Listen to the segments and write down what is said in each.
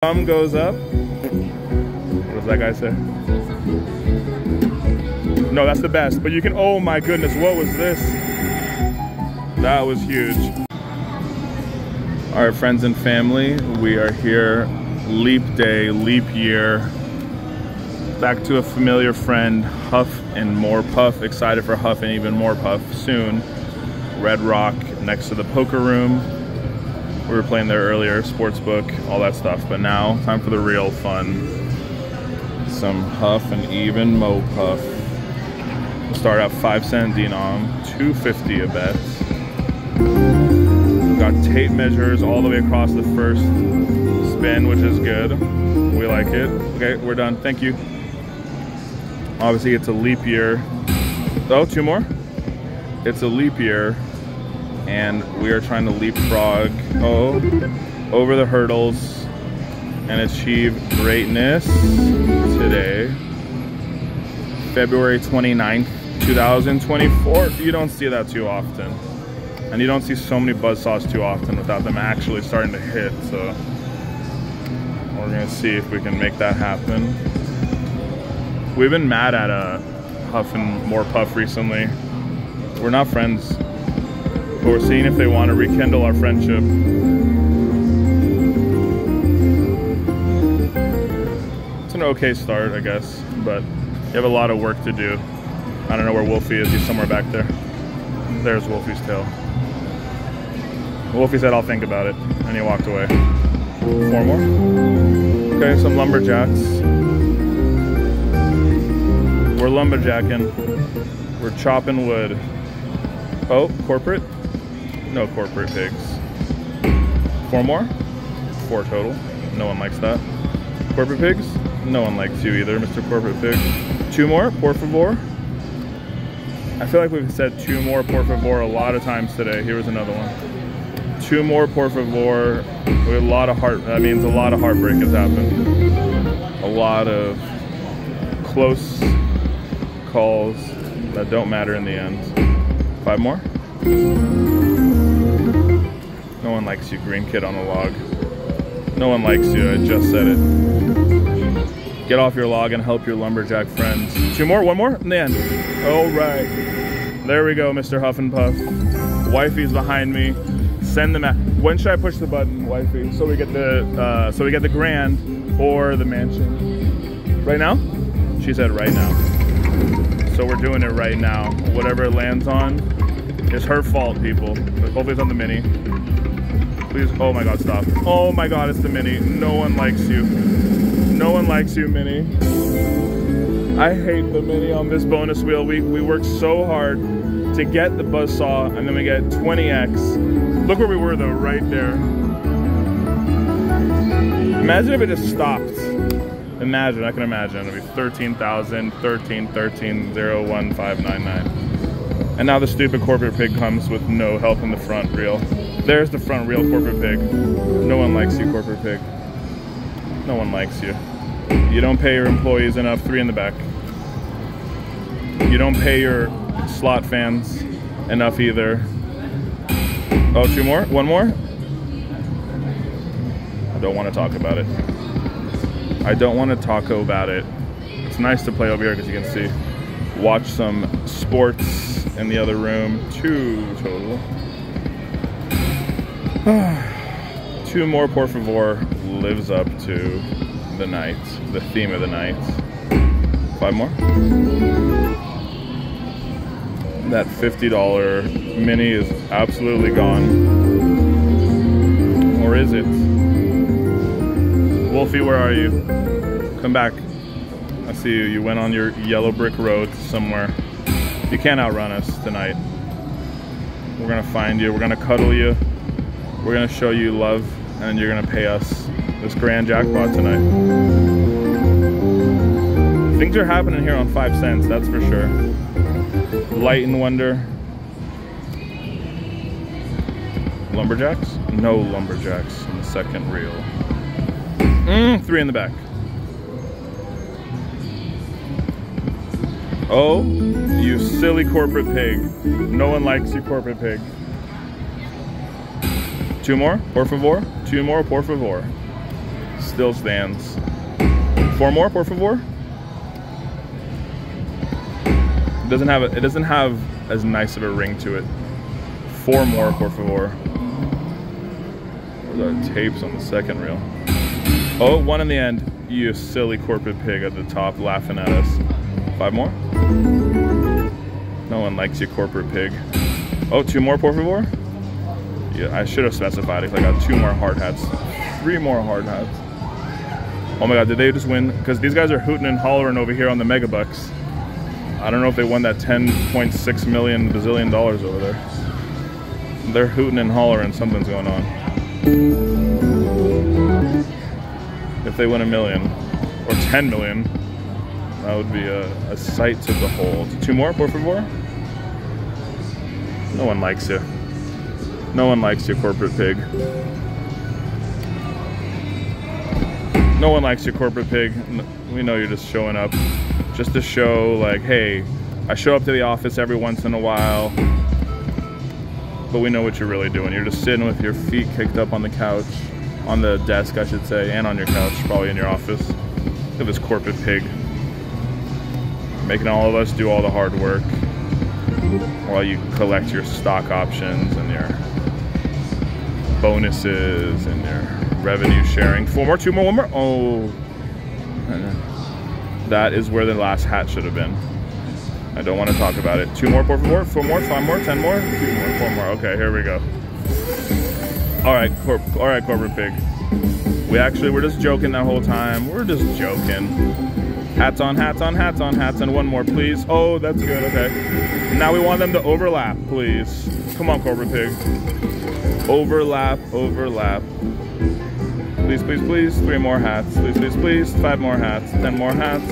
Thumb goes up. What does that guy say? No, that's the best. But you can, oh my goodness, what was this? That was huge. All right, friends and family, we are here, leap day, leap year. Back to a familiar friend, Huff and More Puff. Excited for Huff and even more Puff soon. Red Rock next to the poker room. We were playing there earlier, sportsbook, all that stuff. But now, time for the real fun. Some Huff and even Mo Puff. We'll start out 5-cent denom, $2.50 a bet. We've got tape measures all the way across the first spin, which is good. We like it. Okay, we're done. Thank you. Obviously, it's a leap year. Oh, two more. It's a leap year, and we are trying to leapfrog over the hurdles and achieve greatness today. February 29th, 2024. You don't see that too often. And you don't see so many buzzsaws too often without them actually starting to hit. So we're gonna see if we can make that happen. We've been mad at Huff and More Puff recently. We're not friends, but we're seeing if they want to rekindle our friendship. It's an okay start, I guess, but you have a lot of work to do. I don't know where Wolfie is. He's somewhere back there. There's Wolfie's tail. Wolfie said, "I'll think about it," and he walked away. Four more. Okay, some lumberjacks. We're lumberjacking. We're chopping wood. Oh, corporate? No corporate pigs. Four more? Four total. No one likes that. Corporate pigs? No one likes you either, Mr. Corporate Pig. Two more, por favor. I feel like we've said two more, por favor, a lot of times today. Here was another one. Two more, por favor. We have a lot of that means a lot of heartbreak has happened. A lot of close calls that don't matter in the end. Five more. No one likes you, green kid on a log. No one likes you, I just said it. Get off your log and help your lumberjack friends. Two more, one more, in the end. All right. There we go, Mr. Huff and Puff. Wifey's behind me. Send them out. When should I push the button, wifey? So we get the grand or the mansion. Right now? She said right now. So we're doing it right now. Whatever it lands on, it's her fault, people. Hopefully it's on the Mini. Please, oh my God, stop. Oh my God, it's the Mini. No one likes you. No one likes you, Mini. I hate the Mini on this bonus wheel. We worked so hard to get the buzzsaw, and then we get 20x. Look where we were though, right there. Imagine if it just stopped. Imagine, I can imagine. It'd be 13,000, 13, 13, 0, 1, 5, 9, 9. And now the stupid corporate pig comes with no help in the front reel. There's the front reel, corporate pig. No one likes you, corporate pig. No one likes you. You don't pay your employees enough. Three in the back. You don't pay your slot fans enough either. Oh, two more? One more? I don't want to talk about it. I don't want to talk about it. It's nice to play over here because you can see. Watch some sports in the other room. Two total. Two more, por favor, lives up to the night, the theme of the night. Five more. That $50 Mini is absolutely gone. Or is it? Wolfie, where are you? Come back. I see you. You went on your yellow brick road somewhere. You can't outrun us tonight. We're gonna find you. We're gonna cuddle you. We're gonna show you love, and you're gonna pay us this grand jackpot tonight. Things are happening here on 5 cents, that's for sure. Light and Wonder. Lumberjacks? No lumberjacks in the second reel. Three in the back. Oh, you silly corporate pig. No one likes you, corporate pig. Two more, por favor. Two more, por favor. Still stands. 4 more, por favor. It doesn't have as nice of a ring to it. 4 more, por favor. Those are tapes on the second reel. Oh, 1 in the end. You silly corporate pig at the top laughing at us. 5 more. No one likes you, corporate pig. Oh, 2 more, por favor. Yeah, I should have specified if I got 2 more hard hats. 3 more hard hats. Oh my god, did they just win? Because these guys are hooting and hollering over here on the Megabucks. I don't know if they won that 10.6 million bazillion dollars over there. They're hooting and hollering, something's going on. If they win $1 million or 10 million, that would be a sight to behold. 2 more, por favor. No one likes you. No one likes you, corporate pig. No one likes you, corporate pig. We know you're just showing up just to show, like, hey, I show up to the office every once in a while, but we know what you're really doing. You're just sitting with your feet kicked up on the couch, on the desk, I should say, and on your couch, probably in your office. Look at this corporate pig, making all of us do all the hard work while you collect your stock options and your bonuses and your revenue sharing. 4 more, 2 more, 1 more. Oh, that is where the last hat should have been. I don't want to talk about it. 2 more, por favor. 4 more, 5 more, 10 more, 2 more, 4 more. Okay, here we go. All right, corporate pig. We're just joking that whole time. We're just joking. Hats on, hats on, hats on, hats, and 1 more, please. Oh, that's good. Okay. Now we want them to overlap, please. Come on, corporate pig. Overlap, overlap. Please, please, please. 3 more hats. Please, please, please. 5 more hats. 10 more hats.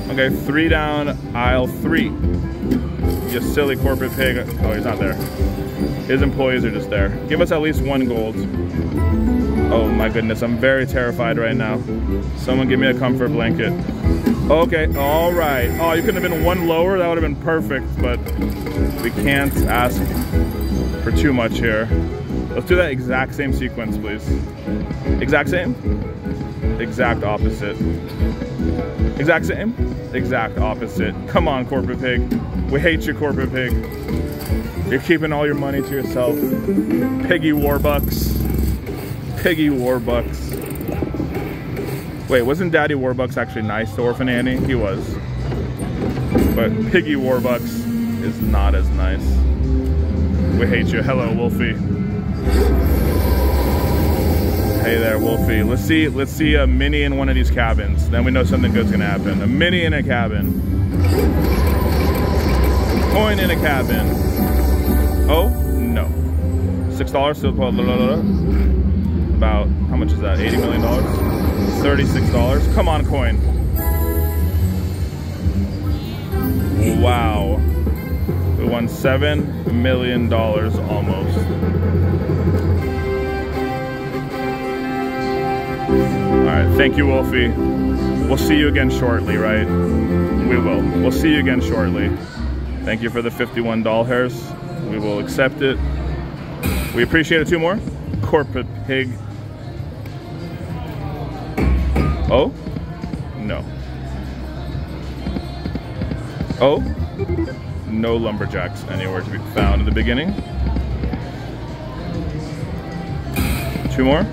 Okay, 3 down, aisle 3. You silly corporate pig. Oh, he's not there. His employees are just there. Give us at least 1 gold. Oh my goodness, I'm very terrified right now. Someone give me a comfort blanket. Okay, all right. Oh, you couldn't have been 1 lower. That would have been perfect, but we can't ask for too much here. Let's do that exact same sequence, please. Exact same? Exact opposite. Exact same? Exact opposite. Come on, corporate pig. We hate you, corporate pig. You're keeping all your money to yourself. Piggy Warbucks. Piggy Warbucks. Wait, wasn't Daddy Warbucks actually nice to Orphan Annie? He was. But Piggy Warbucks is not as nice. We hate you. Hello, Wolfie. Hey there, Wolfie. Let's see a mini in one of these cabins. Then we know something good's gonna happen. A mini in a cabin. Coin in a cabin. Oh, no. $6, still about, how much is that? $80 million? $36. Come on, coin. Wow. We won $7 million almost. Alright, thank you, Wolfie. We'll see you again shortly, right? We will. We'll see you again shortly. Thank you for the 51 doll hairs. We will accept it. We appreciate it. 2 more. Corporate pig. Oh? No. Oh? No lumberjacks anywhere to be found in the beginning. 2 more.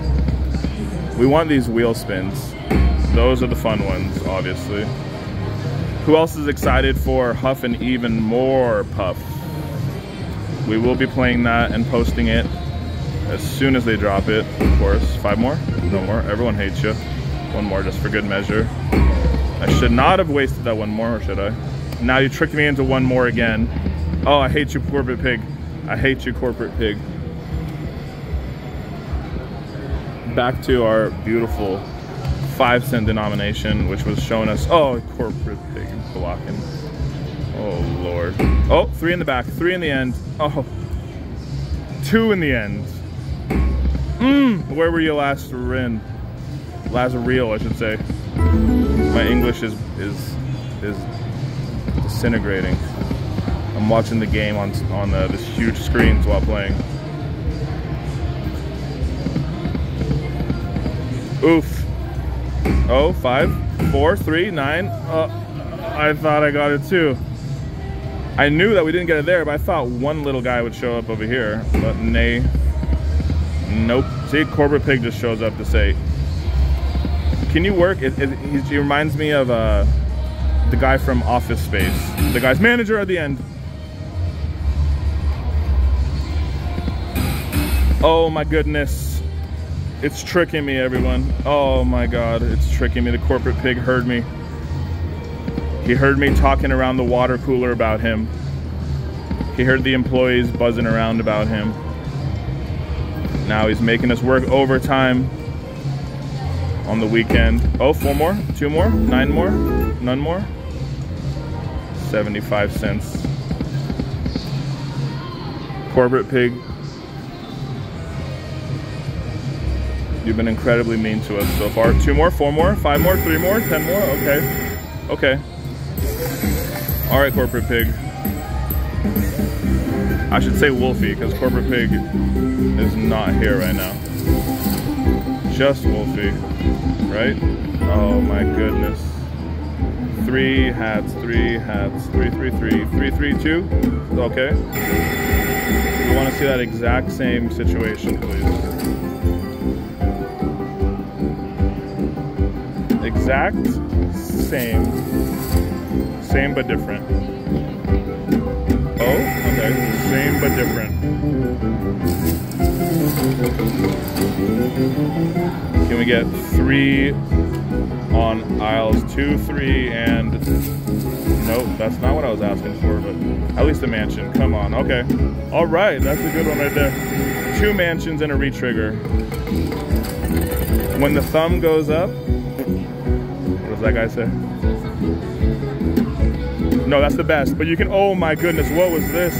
We want these wheel spins. Those are the fun ones, obviously. Who else is excited for Huff and Even More Puff? We will be playing that and posting it as soon as they drop it, of course. 5 more? No more. Everyone hates you. 1 more just for good measure. I should not have wasted that 1 more, or should I? Now you tricked me into 1 more again. Oh, I hate you, corporate pig. I hate you, corporate pig. Back to our beautiful 5-cent denomination, which was showing us, oh, corporate pig blocking. Oh, Lord. Oh, 3 in the back, 3 in the end. Oh, 2 in the end. Where were you last reel, I should say. My English is disintegrating. I'm watching the game on this huge screens while playing. Oof. Oh, 5, 4, 3, 9. I thought I got it too. I knew that we didn't get it there, but I thought one little guy would show up over here. But nay. Nope. See, Corporate Pig just shows up to say, can you work? He reminds me of the guy from Office Space. The guy's manager at the end. Oh my goodness. It's tricking me, everyone. Oh my God, it's tricking me. The Corporate Pig heard me. He heard me talking around the water cooler about him. He heard the employees buzzing around about him. Now he's making us work overtime on the weekend. Oh, 4 more, 2 more, 9 more, none more. 75 cents. Corporate Pig, you've been incredibly mean to us so far. 2 more, 4 more, 5 more, 3 more, 10 more, okay. Okay. All right, Corporate Pig. I should say Wolfie, because Corporate Pig is not here right now. Just Wolfie, right? Oh my goodness. 3 hats, 3 hats, 3, 3, 3, 3, 3, 2. Okay. We want to see that exact same situation, please. Exact same. Same but different. Oh, okay. Same but different. Can we get 3 on aisles 2, 3, and nope, that's not what I was asking for, but at least a mansion. Come on, okay. All right, that's a good one right there. 2 mansions and a retrigger. When the thumb goes up, what does that guy say? No, that's the best, but you can, oh my goodness, what was this?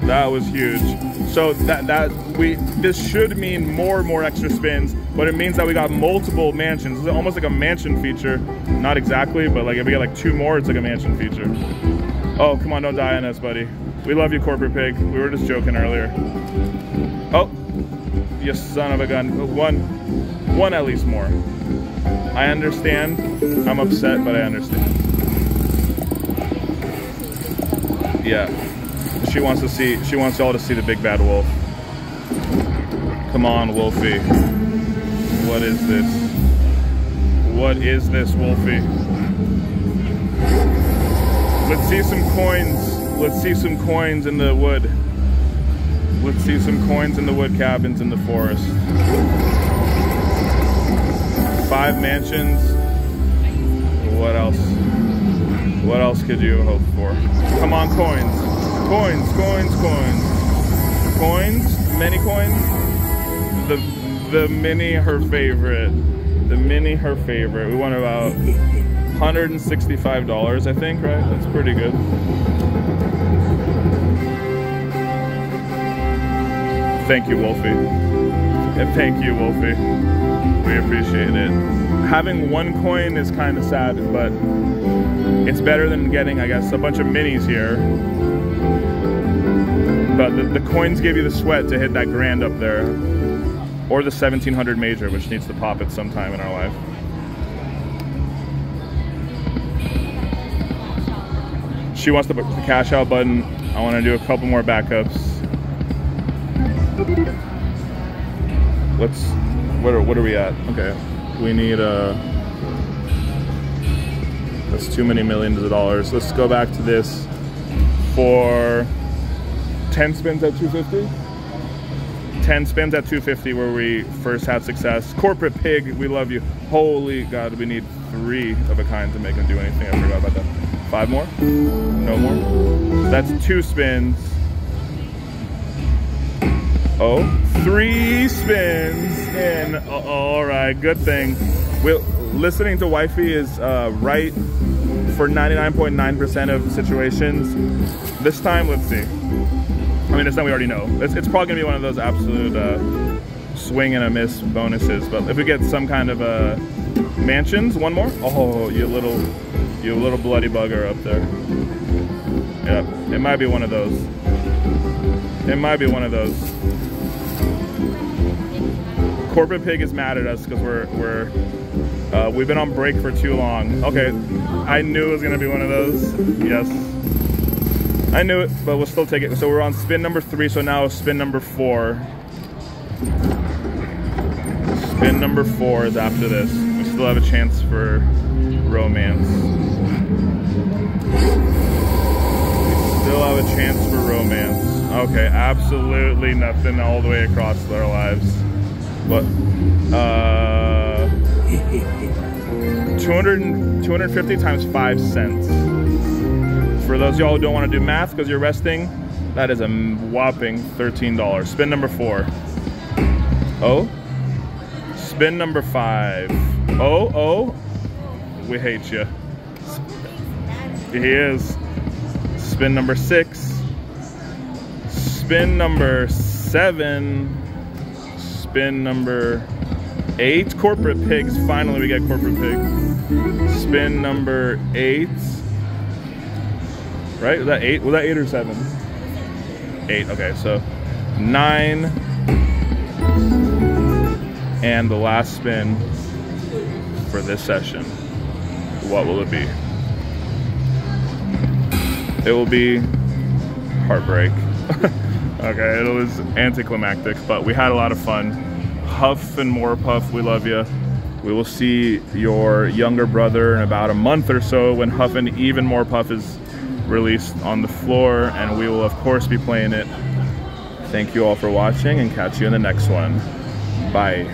That was huge. So this should mean more extra spins, but it means that we got multiple mansions. It's almost like a mansion feature. Not exactly, but like if we get like 2 more, it's like a mansion feature. Oh, come on, don't die on us, buddy. We love you, Corporate Pig. We were just joking earlier. Oh, you son of a gun. One at least more. I understand. I'm upset, but I understand. Yeah. She wants y'all to see the big bad wolf. Come on, Wolfie. What is this? What is this, Wolfie? Let's see some coins. Let's see some coins in the wood. Let's see some coins in the wood cabins in the forest. 5 mansions. What else? What else could you hope for? Come on, coins. Coins, coins, coins. Coins? Many coins? The mini, her favorite. The mini, her favorite. We won about $165, I think, right? That's pretty good. Thank you, Wolfie. And thank you, Wolfie. We appreciate it. Having 1 coin is kind of sad, but it's better than getting, I guess, a bunch of minis here. But the coins give you the sweat to hit that grand up there. Or the 1700 major, which needs to pop at some time in our life. She wants the cash out button. I want to do a couple more backups. What are we at? Okay, we need that's too many millions of dollars. Let's go back to this for 10 spins at 250. 10 spins at 250 where we first had success. Corporate Pig, we love you. Holy God, we need 3 of a kind to make them do anything. I forgot about that. 5 more? No more? That's 2 spins. Oh, 3 spins in. All right, good thing. Listening to Wifey is right for 99.9% of situations. This time, let's see. I mean, this time we already know. It's probably gonna be one of those absolute swing and a miss bonuses. But if we get some kind of mansions, 1 more. Oh, you little bloody bugger up there. Yeah, it might be one of those. It might be one of those. Corporate Pig is mad at us because we've been on break for too long. Okay, I knew it was gonna be one of those. Yes, I knew it, but we'll still take it. So we're on spin number 3. So now spin number 4. Spin number 4 is after this. We still have a chance for romance. Still have a chance for romance. Okay, absolutely nothing all the way across our lives. But 250 times 5 cents. For those of y'all who don't want to do math because you're resting, that is a whopping $13. Spin number 4. Oh. Spin number 5. Oh. We hate you. He is. Spin number 6. Spin number 7. Spin number 8. Corporate Pigs. Finally, we get Corporate Pig. Spin number 8. Right? Was that 8? Was that 8 or 7? 8. Okay, so 9. And the last spin for this session. What will it be? It will be heartbreak. Okay, it was anticlimactic, but we had a lot of fun. Huff and More Puff, we love you. We will see your younger brother in about a month or so when Huff and Even More Puff is released on the floor, and we will of course be playing it. Thank you all for watching and catch you in the next one. Bye.